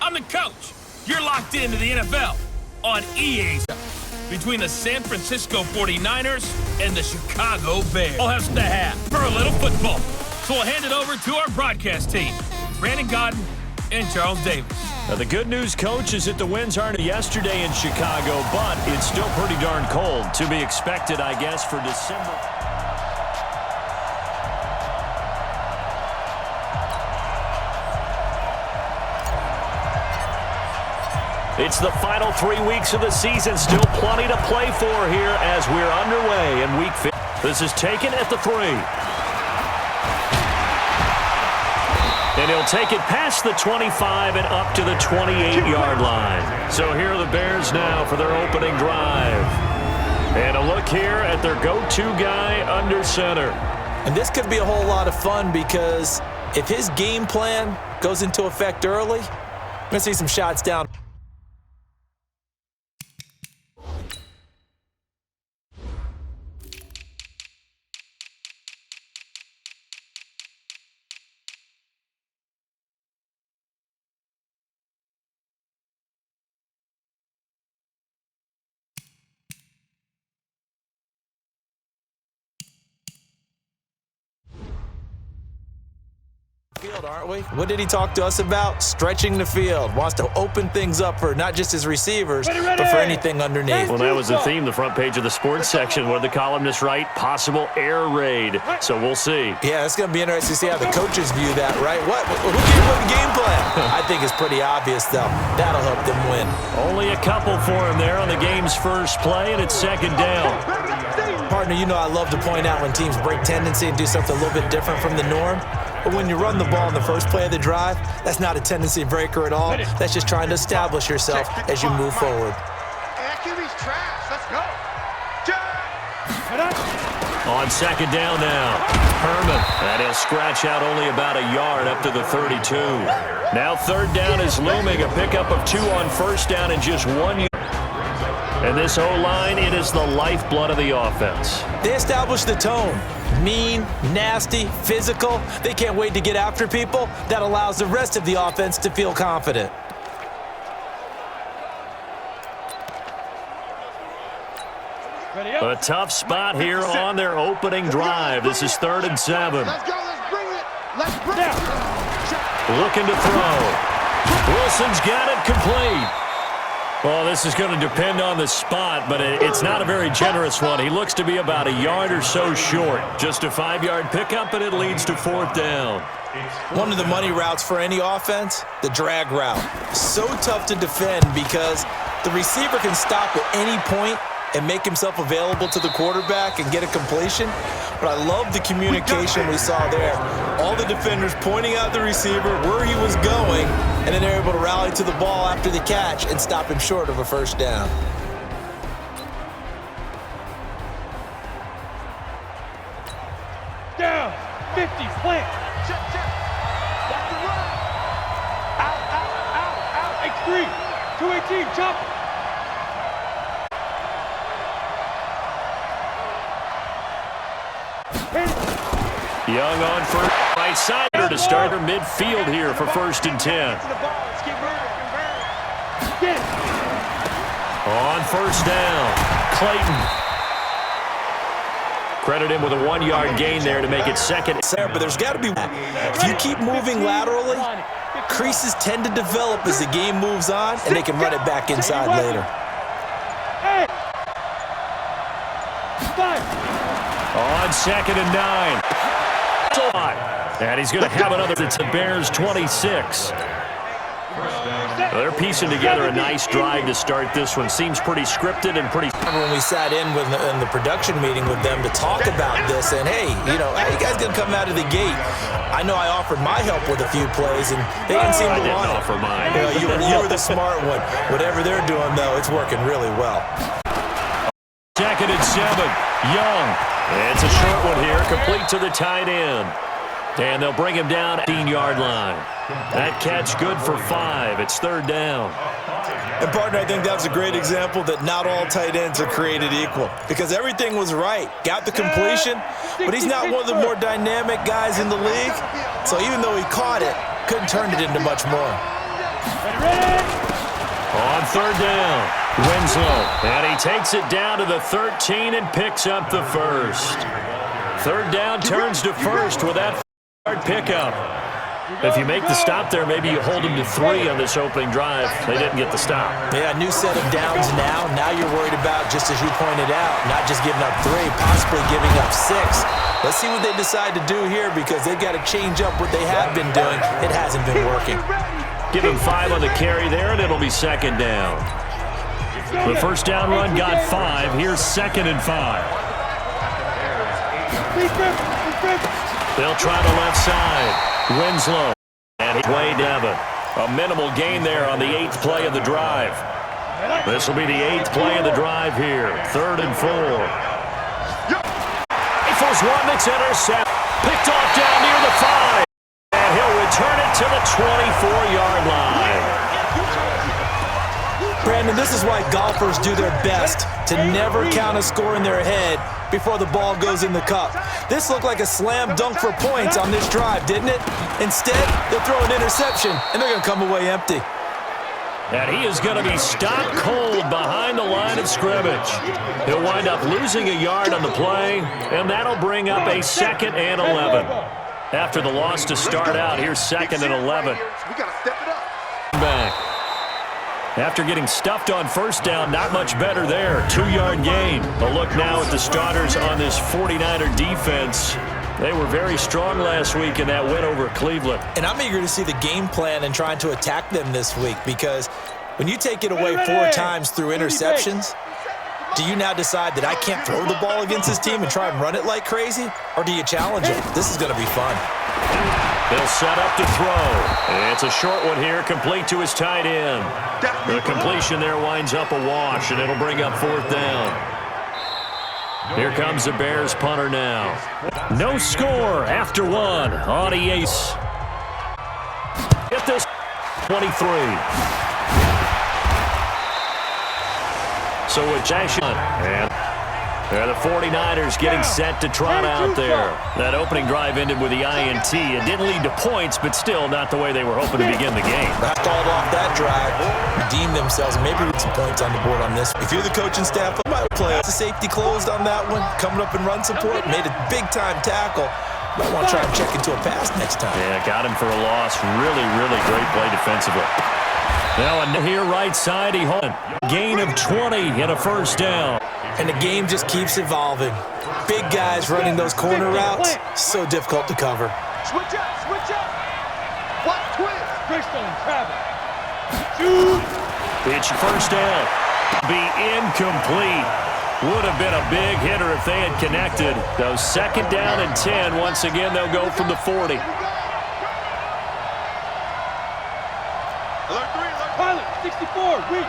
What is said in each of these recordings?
I'm the coach. You're locked into the NFL on EA. Between the San Francisco 49ers and the Chicago Bears. All has to have for a little football. So we'll hand it over to our broadcast team, Brandon Gaudin and Charles Davis. Now, the good news, Coach, is that the winds aren't yesterday in Chicago, but it's still pretty darn cold. To be expected, I guess, for December. It's the final 3 weeks of the season. Still plenty to play for here as we're underway in Week 5. This is taken at the 3. And he'll take it past the 25 and up to the 28-yard line. So here are the Bears now for their opening drive. And a look here at their go-to guy under center. And this could be a whole lot of fun because if his game plan goes into effect early, we're going to see some shots down. Field, aren't we? What did he talk to us about? Stretching the field. Wants to open things up for not just his receivers, but for anything underneath. Well, that was the theme, the front page of the sports section. What did the columnists write? Possible air raid. So we'll see. Yeah, it's going to be interesting to see how the coaches view that, right? Who came up with the game plan? I think it's pretty obvious, though. That'll help them win. Only a couple for him there on the game's first play, and it's second down. Partner, you know I love to point out when teams break tendency and do something a little bit different from the norm. But when you run the ball in the first play of the drive, that's not a tendency breaker at all. That's just trying to establish yourself as you move forward. QB's trash. Let's go. On second down now, Herman. And he'll scratch out only about a yard up to the 32. Now third down is looming. A pickup of 2 on first down in just 1 year. And this O-line, it is the lifeblood of the offense. They establish the tone. Mean, nasty, physical. They can't wait to get after people. That allows the rest of the offense to feel confident. A tough spot here on their opening drive. This is 3rd and 7. Let's go. Let's bring it. Let's bring it. Looking to throw. Wilson's got it complete. Well, this is going to depend on the spot, but it's not a very generous one. He looks to be about a yard or so short. Just a 5-yard pickup, and it leads to 4th down. One of the money routes for any offense, the drag route. So tough to defend because the receiver can stop at any point and make himself available to the quarterback and get a completion. But I love the communication we saw there. All the defenders pointing out the receiver, where he was going, and then they're able to rally to the ball after the catch and stop him short of a first down. Down, 50, plant. Check. That's the run. Out, X3, 218, chop it. Young on first, right side to start her midfield here for 1st and 10. On first down, Clayton. Credit him with a 1-yard gain there to make it second. But there's got to be, if you keep moving laterally, creases tend to develop as the game moves on, and they can run it back inside later. On 2nd and 9. And he's going to have another. It's the Bears 26. They're piecing together a nice drive to start this one. Seems pretty scripted and pretty. When we sat in the production meeting with them to talk about this, and hey, you guys gonna come out of the gate. I know I offered my help with a few plays, and they didn't seem to want it. Offer mine. You were the smart one. Whatever they're doing, though, it's working really well. 2nd and 7. Young. It's a short one here, complete to the tight end. And they'll bring him down at the 18-yard line. That catch good for 5. It's 3rd down. And, partner, I think that's a great example that not all tight ends are created equal because everything was right. Got the completion, but he's not one of the more dynamic guys in the league. So even though he caught it, couldn't turn it into much more. On third down, Winslow. And he takes it down to the 13 and picks up the first. Third down turns to first with that hard pickup. If you make the stop there, maybe you hold them to 3 on this opening drive. They didn't get the stop. Yeah, new set of downs now. Now you're worried about, just as you pointed out, not just giving up 3, possibly giving up 6. Let's see what they decide to do here because they've got to change up what they have been doing. It hasn't been working. Give him 5 on the carry there, and it'll be second down. The first down run got 5. Here's 2nd and 5. They'll try the left side. Winslow and Wade Devon. A minimal gain there on the 8th play of the drive. This will be the 8th play of the drive here. 3rd and 4. Rifles one that's intercepted. Picked off down near the 5. And he'll return it to the 24-yard line. Brandon, this is why golfers do their best to never count a score in their head before the ball goes in the cup. This looked like a slam dunk for points on this drive, didn't it? Instead, they'll throw an interception, and they're going to come away empty. And he is going to be stopped cold behind the line of scrimmage. He'll wind up losing a yard on the play, and that'll bring up a 2nd and 11. After the loss to start out, here's 2nd and 11. We got to step it up. Back. After getting stuffed on first down, not much better there. 2-yard gain. A look now at the starters on this 49er defense. They were very strong last week in that win over Cleveland. And I'm eager to see the game plan and trying to attack them this week because when you take it away 4 times through interceptions, do you now decide that I can't throw the ball against this team and try and run it like crazy? Or do you challenge it? This is going to be fun. He'll set up to throw. It's a short one here, complete to his tight end. The completion there winds up a wash, and it'll bring up 4th down. Here comes the Bears punter now. No score after 1 on Ace. Get this 23. So with Jason and the 49ers getting set to trot out there. That opening drive ended with the INT. It didn't lead to points, but still not the way they were hoping to begin the game. They stalled off that drive, redeemed themselves, and maybe with some points on the board on this. If you're the coaching staff, I might play the safety closed on that one, coming up and run support, made a big-time tackle. Might want to try and check into a pass next time. Yeah, got him for a loss. Really, really great play defensively. Now here right side, he holds gain of 20 and a first down. And the game just keeps evolving. Big guys running those corner routes, so difficult to cover. Switch up, switch up. What twist? Bristol and travel. Shoot. It's first down. Be incomplete. Would have been a big hitter if they had connected. Those 2nd down and 10. Once again, they'll go from the 40. Pilot, 64, weak.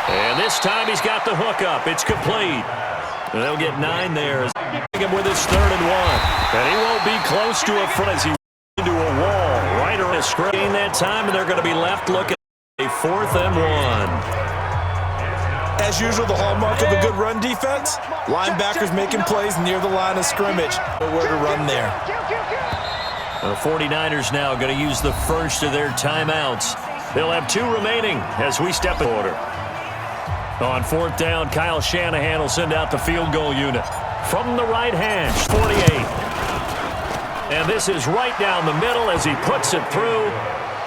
And this time he's got the hook up. It's complete. And they'll get 9 there. Him with his 3rd and 1. And he won't be close to a front as he into a wall. Right around his screen that time, and they're going to be left looking at a 4th and 1. As usual, the hallmark of a good run defense, linebackers making plays near the line of scrimmage. Nowhere to run there. The 49ers now going to use the first of their timeouts. They'll have 2 remaining as we step in order. On 4th down, Kyle Shanahan will send out the field goal unit. From the right hash, 48. And this is right down the middle as he puts it through.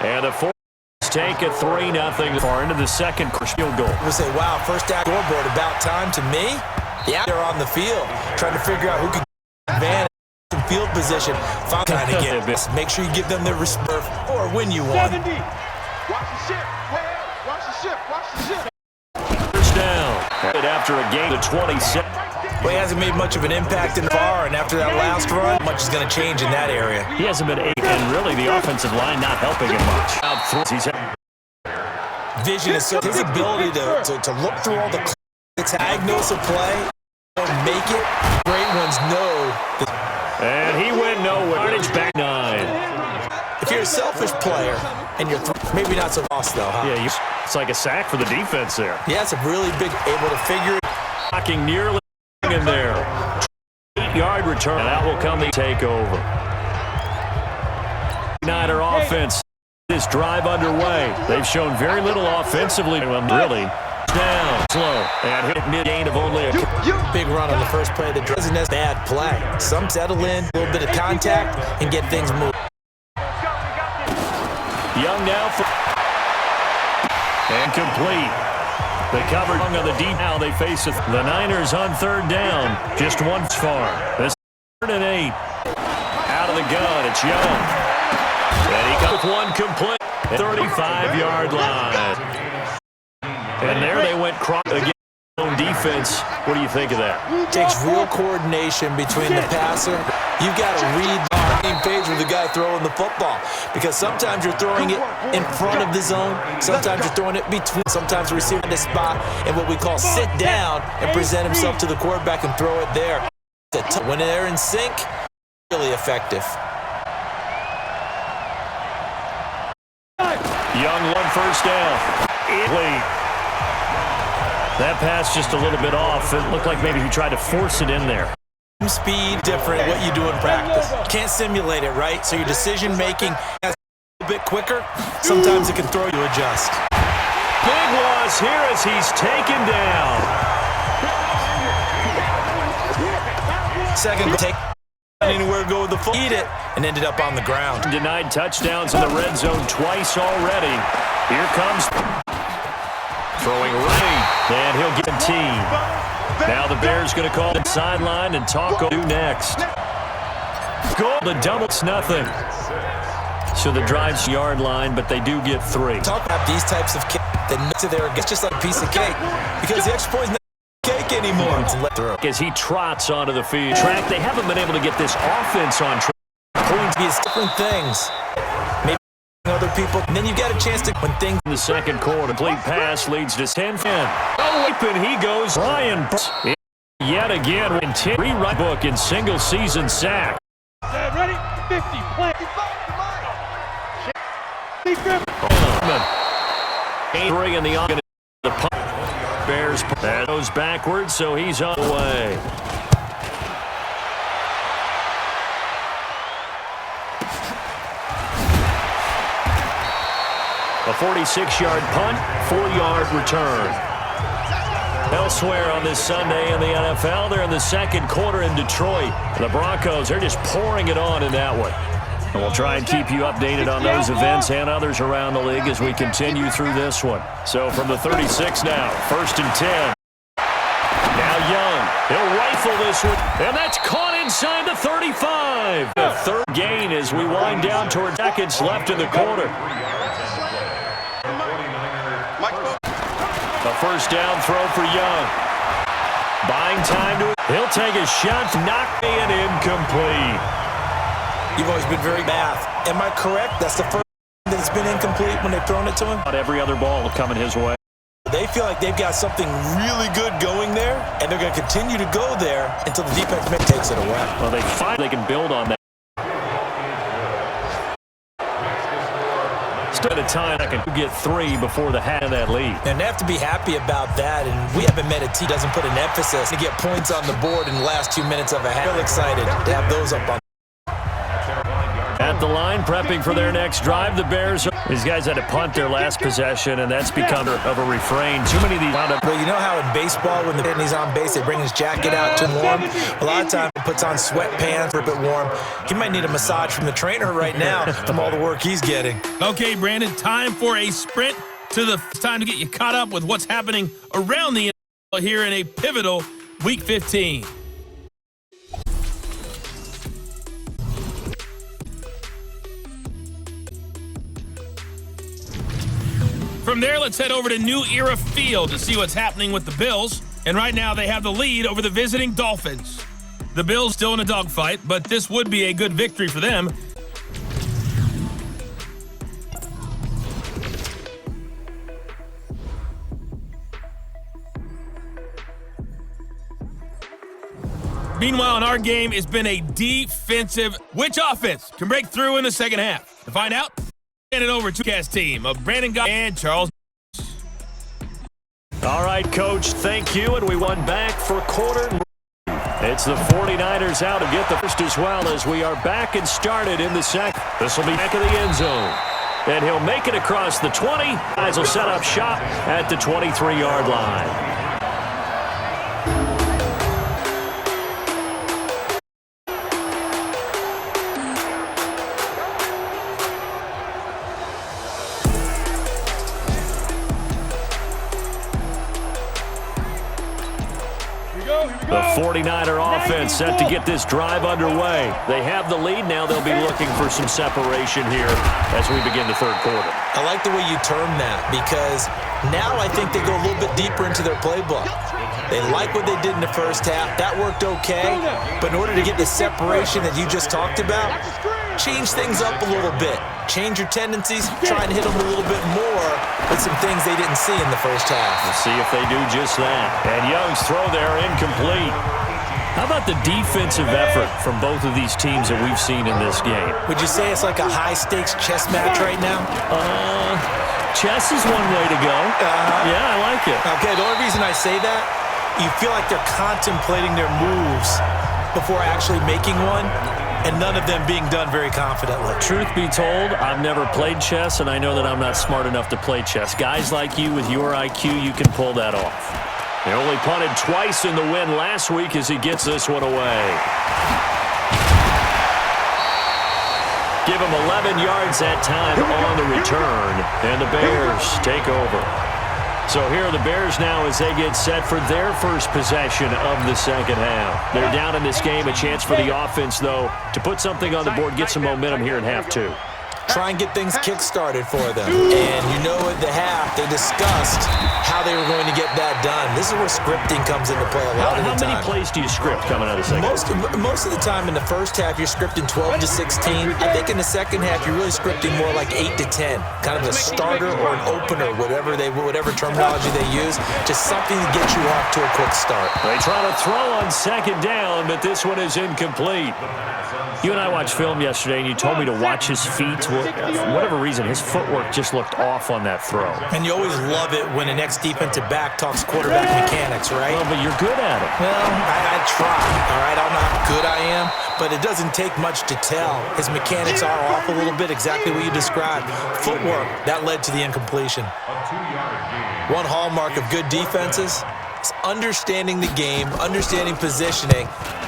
And the 49ers take a 3-0 far into the second field goal. We'll say, wow, first down scoreboard, about time to me. Yeah, they're on the field trying to figure out who can get advantage in field position. Find kind of get this. Make sure you give them their respect or win you one. 70. Watch the ship. Watch the ship. Watch the ship. First down. After a gain of 26. Well, he hasn't made much of an impact in the bar, and after that last run, much is going to change in that area. He hasn't been and really the offensive line not helping him much. Vision is so his ability to look through all the diagnose a play, make it. Great ones know. And he went nowhere. Yardage back 9. If you're a selfish player and you're maybe not so lost though, huh? Yeah, it's like a sack for the defense there. Yeah, it's a really big able to figure it. Knocking nearly in there. 8-yard return. And that will come the takeover. Niner offense this drive underway. They've shown very little offensively. Really down slow and hit mid-gain of only a big run on the first play of the drive. Isn't a bad play. Some settle in, a little bit of contact, and get things moving. Young now for and complete. They covered on the deep. Now they face the Niners on third down. Just once far. This 3rd and 8. Out of the gun. It's Young. And he comes with one complete. 35-yard line. And there they went again. On defense. What do you think of that? Takes real coordination between the passer. You've got to read the same page with the guy throwing the football, because sometimes you're throwing it in front of the zone, sometimes you're throwing it between, sometimes the receiver in the spot and what we call sit down and present himself to the quarterback and throw it there. When they're in sync, really effective. Young, 1 first down. Late. That pass just a little bit off. It looked like maybe he tried to force it in there. Speed, different what you do in practice. Can't simulate it, right? So your decision-making is a bit quicker. Sometimes it can throw you adjust. Big loss here as he's taken down. Second, take anywhere, go with the foot, eat it, and ended up on the ground. Denied touchdowns in the red zone twice already. Here comes throwing right, and he'll get a team. Now the Bears going to call the sideline, and Taco do next. Goal, the double's nothing. So the drive's yard line, but they do get 3. Talk about these types of kick that to their, it's just like a piece of cake, because the extra point's not cake anymore. It's let through. As he trots onto the field. Track, they haven't been able to get this offense on track. Points be different things. Maybe other people, and then you got a chance to when things. In the second quarter, complete pass leads to 10-10. Oh, and he goes. Ryan yet again in rewrite book in single season sack. Ready? 50. Play. Three in the punt. Bears that goes backwards, so he's on the way. A 46-yard punt, 4-yard return. Elsewhere on this Sunday in the NFL, they're in the second quarter in Detroit. The Broncos, they're just pouring it on in that one. And we'll try and keep you updated on those events and others around the league as we continue through this one. So from the 36 now, 1st and 10. Now Young, he'll rifle this one, and that's caught inside the 35. The third gain as we wind down toward seconds left in the quarter. A first down throw for Young. Buying time to it. He'll take a shot, knocked and incomplete. You've always been very bad. Am I correct? That's the first that's been incomplete when they've thrown it to him? Not every other ball coming his way. They feel like they've got something really good going there, and they're going to continue to go there until the defense takes it away. Well, they find they can build on that. Still at a time that can get 3 before the half of that lead. And they have to be happy about that, and we haven't met a team that doesn't put an emphasis to get points on the board in the last 2 minutes of a half. Real excited to have those up on. At the line, prepping for their next drive, the Bears. These guys had to punt their last possession, and that's become of a refrain. Too many of these wound up. Well, you know how in baseball, when he's on base, they bring his jacket out to warm? A lot of times he puts on sweatpants for a bit warm. He might need a massage from the trainer right now from all the work he's getting. Okay, Brandon, time for a sprint to the time to get you caught up with what's happening around the NFL here in a pivotal Week 15. From there, let's head over to New Era Field to see what's happening with the Bills. And right now, they have the lead over the visiting Dolphins. The Bills still in a dogfight, but this would be a good victory for them. Meanwhile, in our game, it's been a defensive. Which offense can break through in the second half? To find out, hand it over to the cast team of Brandon Guy and Charles. All right, Coach, thank you, and we won back for quarter. It's the 49ers out to get the first as well as we are back and started in the second. This will be back of the end zone. and he'll make it across the 20. Guys will set up shop at the 23-yard line. The 49er offense set to get this drive underway. They have the lead now. They'll be looking for some separation here as we begin the third quarter. I like the way you term that because now I think they go a little bit deeper into their playbook. They like what they did in the first half. That worked okay. But in order to get the separation that you just talked about, change things up a little bit. Change your tendencies, try and hit them a little bit more with some things they didn't see in the first half. We'll see if they do just that. And Young's throw there incomplete. How about the defensive effort from both of these teams that we've seen in this game? Would you say it's like a high-stakes chess match right now? Chess is one way to go. Yeah, I like it. Okay, the only reason I say that, you feel like they're contemplating their moves before actually making one, and none of them being done very confidently. Truth be told, I've never played chess, and I know that I'm not smart enough to play chess. Guys like you with your IQ, you can pull that off. They only punted twice in the win last week as he gets this one away. Give him 11 yards that time on the return, and the Bears take over. So here are the Bears now as they get set for their first possession of the second half. They're down in this game. A chance for the offense, though, to put something on the board, get some momentum here in half two. Try and get things kick-started for them. And you know at the half, they discussed how they were going to get that done. This is where scripting comes into play a lot of the time. How many plays do you script coming out of the second half? Most of the time in the first half, you're scripting 12 to 16. I think in the second half, you're really scripting more like 8 to 10. Kind of a starter or an opener, whatever terminology they use. Just something to get you off to a quick start. They try to throw on second down, but this one is incomplete. You and I watched film yesterday, and you told me to watch his feet. For whatever reason, his footwork just looked off on that throw. And you always love it when an ex-defensive back talks quarterback mechanics, right? Well, but you're good at it. Well, I try, all right? I don't know how good I am, but it doesn't take much to tell. His mechanics are off a little bit, exactly what you described. Footwork, that led to the incompletion. One hallmark of good defenses is understanding the game, understanding positioning,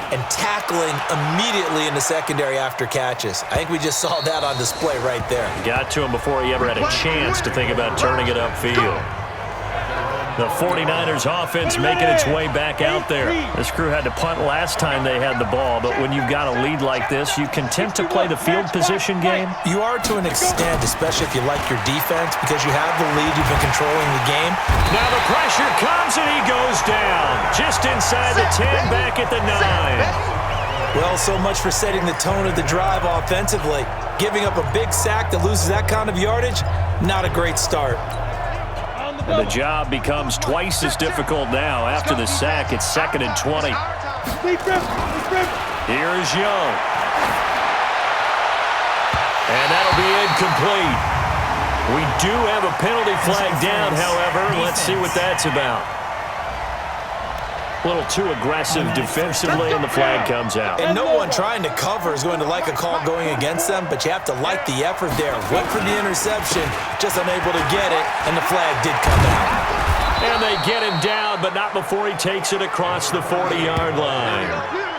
and tackling immediately in the secondary after catches. I think we just saw that on display right there. Got to him before he ever had a chance to think about turning it upfield. The 49ers offense making its way back out there. This crew had to punt last time they had the ball, but when you've got a lead like this, you content to play the field position game? You are to an extent, especially if you like your defense, because you have the lead, you've been controlling the game. Now the pressure comes and he goes down. Just inside the 10, back at the 9. Well, so much for setting the tone of the drive offensively. Giving up a big sack that loses that kind of yardage, not a great start. And the job becomes twice as difficult now. After the sack, it's 2nd and 20. Here is Young. And that'll be incomplete. We do have a penalty flag down, however. Let's see what that's about. A little too aggressive defensively, and the flag comes out. And no one trying to cover is going to like a call going against them, but you have to like the effort there. Went for the interception, just unable to get it, and the flag did come out. And they get him down, but not before he takes it across the 40-yard line.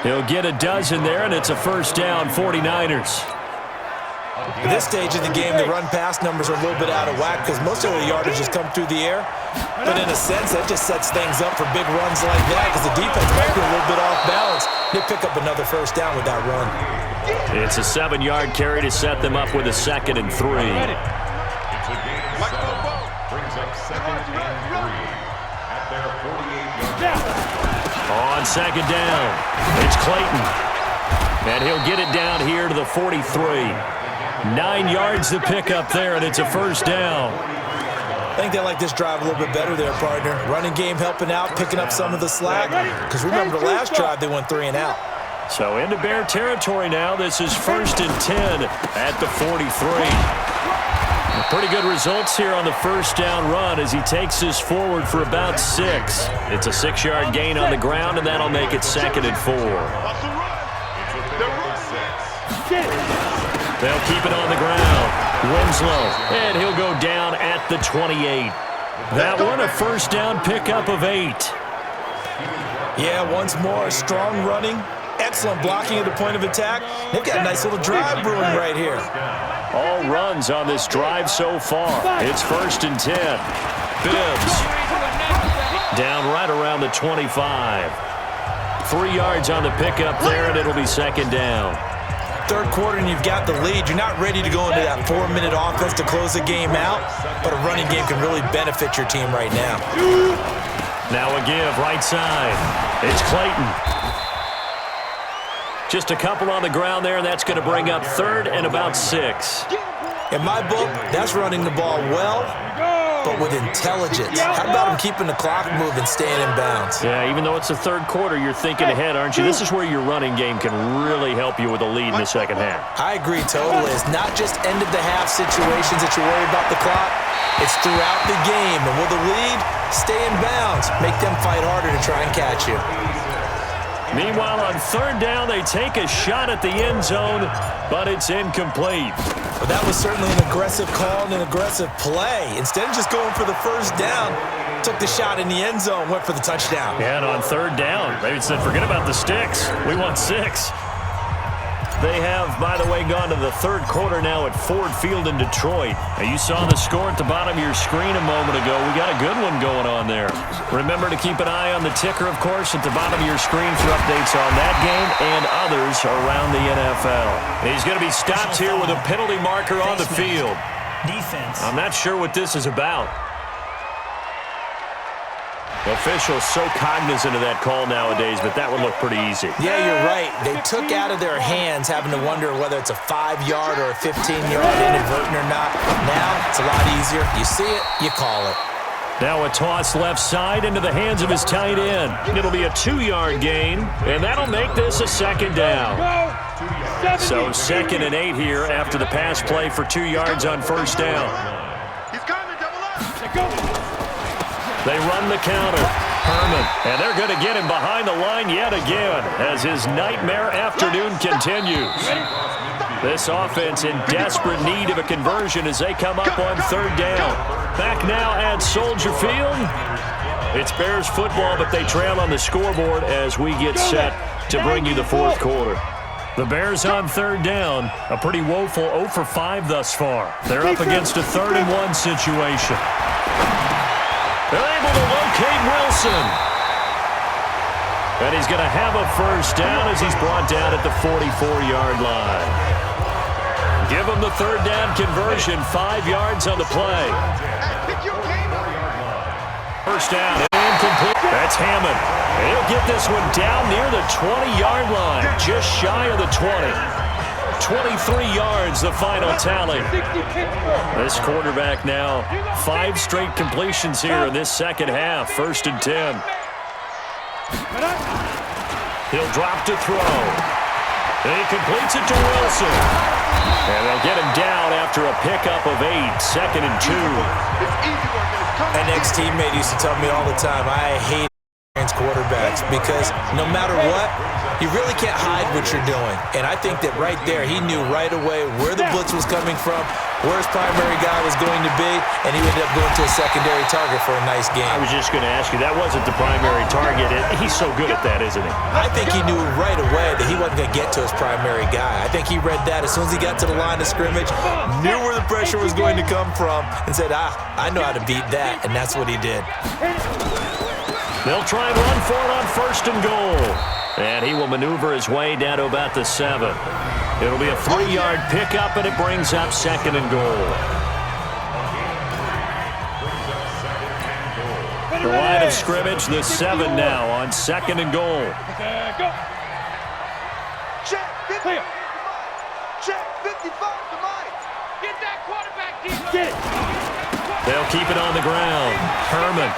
He'll get a dozen there, and it's a first down, 49ers. At this stage of the game, the run-pass numbers are a little bit out of whack because most of the yardage has come through the air. But in a sense, that just sets things up for big runs like that because the defense might be a little bit off balance. They pick up another first down with that run. It's a 7-yard carry to set them up with a 2nd and 3. Brings up 2nd and 3 at their 48-yard line. On second down, it's Clayton. And he'll get it down here to the 43. 9 yards to pick up there, and it's a first down. I think they like this drive a little bit better there, partner. Running game helping out, picking up some of the slack. Because remember the last drive, they went 3 and out. So into Bear territory now. This is 1st and 10 at the 43. Pretty good results here on the first down run as he takes this forward for about 6. It's a 6-yard gain on the ground, and that'll make it 2nd and 4. They'll keep it on the ground. Winslow, and he'll go down at the 28. That one a first down pickup of 8. Yeah, once more, strong running, excellent blocking at the point of attack. They've got a nice little drive brewing right here. All runs on this drive so far. It's 1st and 10. Bibbs down right around the 25. 3 yards on the pickup there, and it'll be 2nd down. Third quarter and you've got the lead. You're not ready to go into that 4-minute offense to close the game out, but a running game can really benefit your team right now. Now a give right side. It's Clayton. Just a couple on the ground there, and that's going to bring up 3rd and about 6. In my book, that's running the ball well, but with intelligence. How about him keeping the clock moving, staying in bounds? Yeah, even though it's the third quarter, you're thinking ahead, aren't you? This is where your running game can really help you with a lead in the second half. I agree totally. It's not just end-of-the-half situations that you worry about the clock. It's throughout the game. And with a lead, stay in bounds. Make them fight harder to try and catch you. Meanwhile, on 3rd down, they take a shot at the end zone, but it's incomplete. Well, that was certainly an aggressive call and an aggressive play. Instead of just going for the first down, took the shot in the end zone, went for the touchdown. Yeah, and on 3rd down, they said, forget about the sticks. We want 6. They have, by the way, gone to the 3rd quarter now at Ford Field in Detroit. Now, you saw the score at the bottom of your screen a moment ago. We got a good one going on there. Remember to keep an eye on the ticker, of course, at the bottom of your screen for updates on that game and others around the NFL. He's going to be stopped here with a penalty marker on the field. Defense. I'm not sure what this is about. Officials so cognizant of that call nowadays, but that would look pretty easy. Yeah, you're right. They took out of their hands having to wonder whether it's a 5-yard or a 15-yard inadvertent or not. Now, it's a lot easier. You see it, you call it. Now a toss left side into the hands of his tight end. It'll be a 2-yard gain, and that'll make this a 2nd down. So 2nd and 8 here after the pass play for 2 yards on 1st down. He's coming, double up. They run the counter. Herman, and they're going to get him behind the line yet again as his nightmare afternoon continues. This offense in desperate need of a conversion as they come up on 3rd down. Back now at Soldier Field. It's Bears football, but they trail on the scoreboard as we get set to bring you the 4th quarter. The Bears on 3rd down, a pretty woeful 0 for 5 thus far. They're up against a 3rd and 1 situation. They're able to locate Wilson. And he's going to have a first down as he's brought down at the 44-yard line. Give him the 3rd down conversion, 5 yards on the play. First down, incomplete. That's Hammond. He'll get this one down near the 20-yard line, just shy of the 20. 23 yards, the final tally. This quarterback now, 5 straight completions here in this second half. 1st and 10. He'll drop to throw. And he completes it to Wilson. And they'll get him down after a pickup of 8. 2nd and 2. An ex-teammate used to tell me all the time, I hate quarterbacks because no matter what, you really can't hide what you're doing. And I think that right there, he knew right away where the blitz was coming from, where his primary guy was going to be, and he ended up going to a secondary target for a nice game. I was just going to ask you, that wasn't the primary target. He's so good at that, isn't he? I think he knew right away that he wasn't going to get to his primary guy. I think he read that as soon as he got to the line of scrimmage, knew where the pressure was going to come from, and said, I know how to beat that, and that's what he did. They'll try and run for it on 1st and goal. And he will maneuver his way down to about the 7. It'll be a 3-yard pickup, and it brings up 2nd and goal. The line of scrimmage, the 7 now on 2nd and goal. Check 50. Check 55 to Mike. Get that quarterback deep. Get it. They'll keep it on the ground. Herman.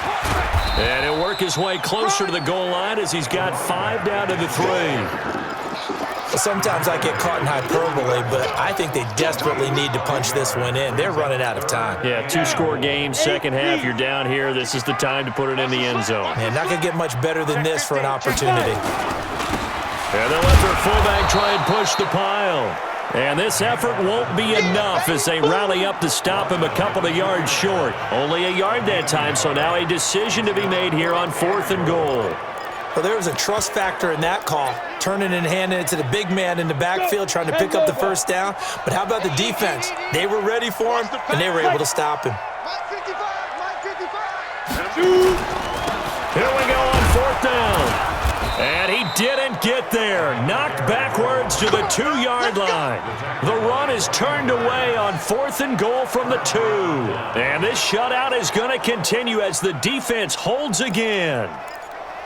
And he'll work his way closer to the goal line as he's got 5 down to the 3. Sometimes I get caught in hyperbole, but I think they desperately need to punch this one in. They're running out of time. Yeah, 2-score game, second half, you're down here. This is the time to put it in the end zone. Man, not going to get much better than this for an opportunity. And they'll let their fullback try and push the pile. And this effort won't be enough as they rally up to stop him a couple of yards short. Only a yard that time, so now a decision to be made here on 4th and goal. Well, there was a trust factor in that call, turning and handing it to the big man in the backfield, trying to pick up the first down. But how about the defense? They were ready for him, and they were able to stop him. Here we go on 4th down. And he didn't get there. Knocked backwards to the 2-yard line. The run is turned away on 4th and goal from the 2. And this shutout is going to continue as the defense holds again.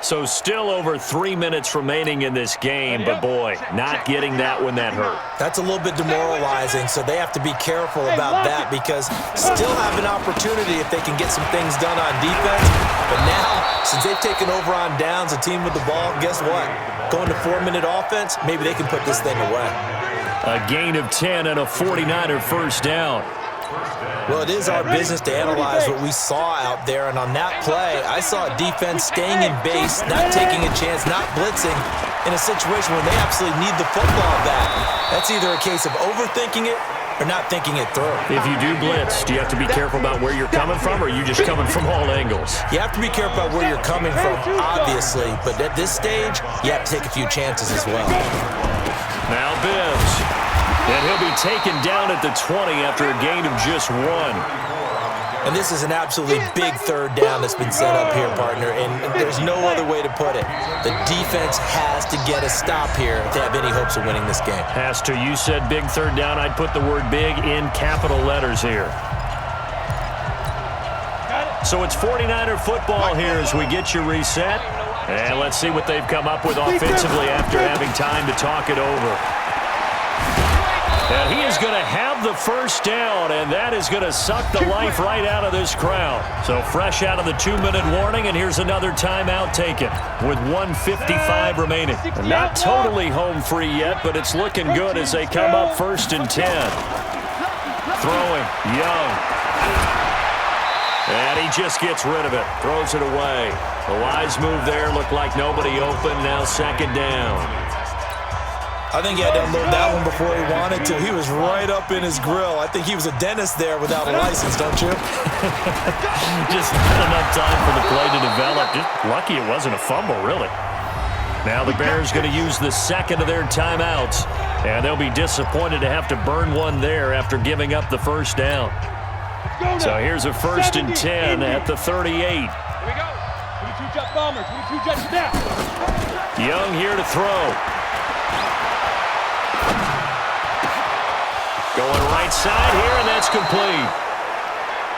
So still over 3 minutes remaining in this game, but boy, not getting that one that hurt. That's a little bit demoralizing, so they have to be careful about that because still have an opportunity if they can get some things done on defense. But now, since they've taken over on downs, a team with the ball, guess what? Going to 4-minute offense, maybe they can put this thing away. A gain of 10 and a 49er first down. Well, it is our business to analyze what we saw out there, and on that play, I saw a defense staying in base, not taking a chance, not blitzing in a situation where they absolutely need the football back. That's either a case of overthinking it or not thinking it through. If you do blitz, do you have to be careful about where you're coming from, or are you just coming from all angles? You have to be careful about where you're coming from, obviously, but at this stage, you have to take a few chances as well. Now Bibbs. And he'll be taken down at the 20 after a gain of just 1. And this is an absolutely big 3rd down that's been set up here, partner, and there's no other way to put it. The defense has to get a stop here if they have any hopes of winning this game. Has to. You said big 3rd down. I'd put the word big in capital letters here. So it's 49er football here as we get you reset. And let's see what they've come up with offensively after having time to talk it over. And he is going to have the first down, and that is going to suck the life right out of this crowd. So fresh out of the 2-minute warning, and here's another timeout taken with 1:55 remaining. And not totally home free yet, but it's looking good as they come up 1st and 10. Throwing, Young. And he just gets rid of it, throws it away. The wise move there, looked like nobody open, now 2nd down. I think he had to unload that one before he wanted to. He was right up in his grill. I think he was a dentist there without a license, don't you? Just not enough time for the play to develop. Just lucky it wasn't a fumble, really. Now the Bears going to use the 2nd of their timeouts, and they'll be disappointed to have to burn one there after giving up the first down. So here's a 1st and 10 at the 38. Here we go. 22 Jet Bombers. 22 Jets now. Young here to throw. Going right side here, and that's complete.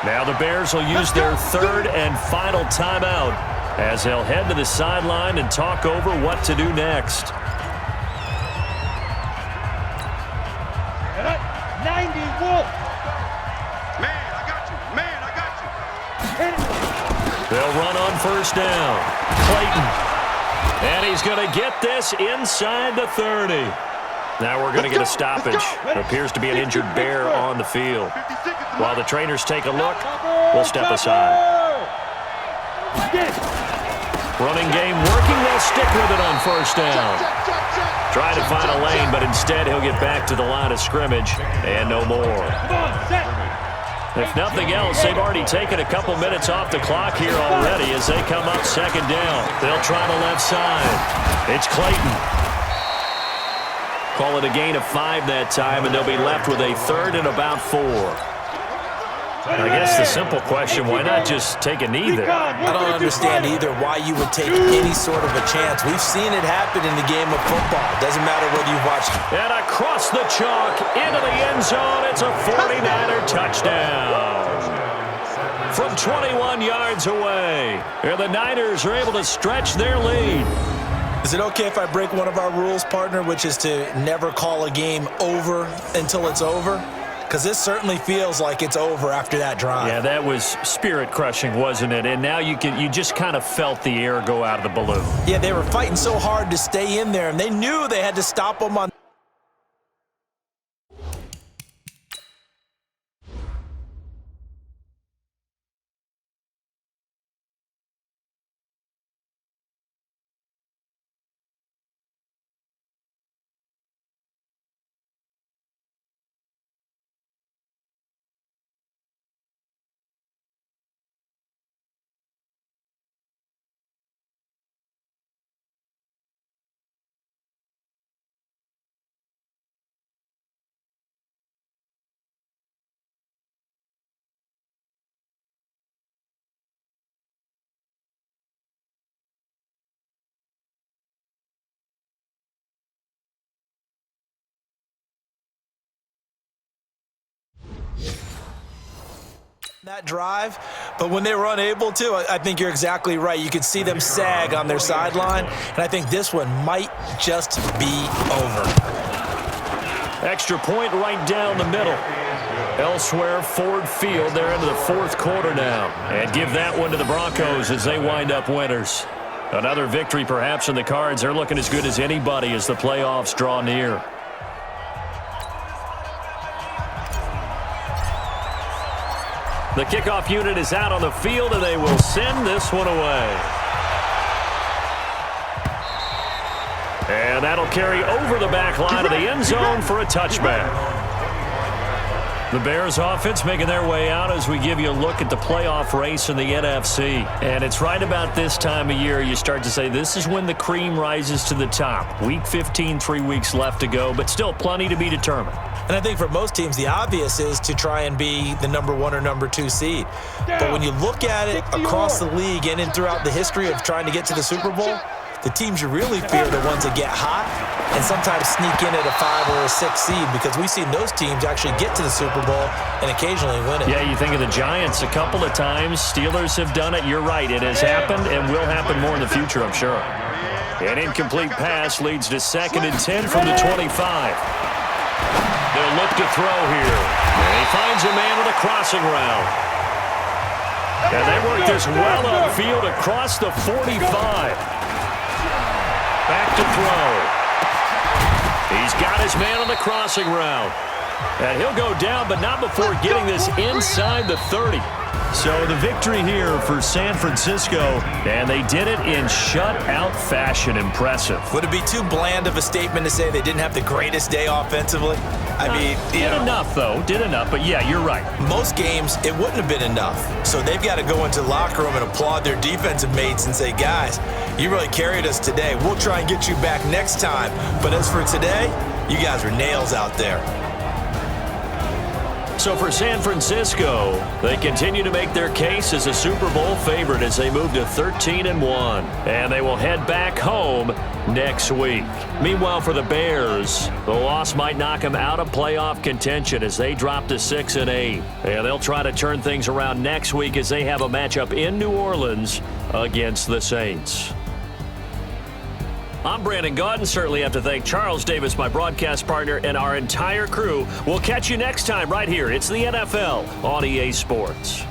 Now the Bears will use their 3rd and final timeout as they'll head to the sideline and talk over what to do next. 90 Wolf. Man, I got you. Man, I got you. They'll run on 1st down. Clayton. And he's going to get this inside the 30. Now we're going to get a stoppage. It appears to be an injured Bear on the field. While the trainers take a look, we'll step aside. Running game working. They'll stick with it on 1st down. Trying to find a lane, but instead he'll get back to the line of scrimmage and no more. If nothing else, they've already taken a couple minutes off the clock here already as they come up 2nd down. They'll try the left side. It's Clayton. Call it a gain of 5 that time, and they'll be left with a 3rd and about 4. I guess the simple question, why not just take a knee there? I don't understand either why you would take any sort of a chance. We've seen it happen in the game of football. Doesn't matter whether you've watched. And across the chalk, into the end zone, it's a 49er touchdown. From 21 yards away, and the Niners are able to stretch their lead. Is it okay if I break one of our rules, partner, which is to never call a game over until it's over? Because this certainly feels like it's over after that drive. Yeah, that was spirit-crushing, wasn't it? And now you just kind of felt the air go out of the balloon. Yeah, they were fighting so hard to stay in there, and they knew they had to stop them on that drive, but when they were unable to, I think you're exactly right. You could see them sag on their sideline, and I think this one might just be over. Extra point right down the middle. Elsewhere, Ford Field, they're into the fourth quarter now. And give that one to the Broncos as they wind up winners. Another victory perhaps in the cards. They're looking as good as anybody as the playoffs draw near. The kickoff unit is out on the field, and they will send this one away. And that'll carry over the back line of the end zone for a touchback. The Bears offense making their way out as we give you a look at the playoff race in the NFC. And it's right about this time of year you start to say this is when the cream rises to the top. Week 15, 3 weeks left to go, but still plenty to be determined. And I think for most teams, the obvious is to try and be the number 1 or number 2 seed. But when you look at it across the league and throughout the history of trying to get to the Super Bowl, the teams you really fear are the ones that get hot and sometimes sneak in at a 5 or a 6 seed, because we've seen those teams actually get to the Super Bowl and occasionally win it. Yeah, you think of the Giants a couple of times. Steelers have done it. You're right. It has happened and will happen more in the future, I'm sure. An incomplete pass leads to 2nd and 10 from the 25. They'll look to throw here. And he finds a man with a crossing route. And they work this well upfield across the 45. Back to throw. He's got his man on the crossing route. And he'll go down, but not before getting this inside the 30. So the victory here for San Francisco, and they did it in shutout fashion. Impressive. Would it be too bland of a statement to say they didn't have the greatest day offensively? I mean, did enough, though. Did enough, but yeah, you're right. Most games, it wouldn't have been enough. So they've got to go into the locker room and applaud their defensive mates and say, guys, you really carried us today. We'll try and get you back next time. But as for today, you guys are nails out there. So for San Francisco, they continue to make their case as a Super Bowl favorite as they move to 13-1. And they will head back home next week. Meanwhile, for the Bears, the loss might knock them out of playoff contention as they drop to 6-8. And they'll try to turn things around next week as they have a matchup in New Orleans against the Saints. I'm Brandon Gaudin. Certainly have to thank Charles Davis, my broadcast partner, and our entire crew. We'll catch you next time right here. It's the NFL on EA Sports.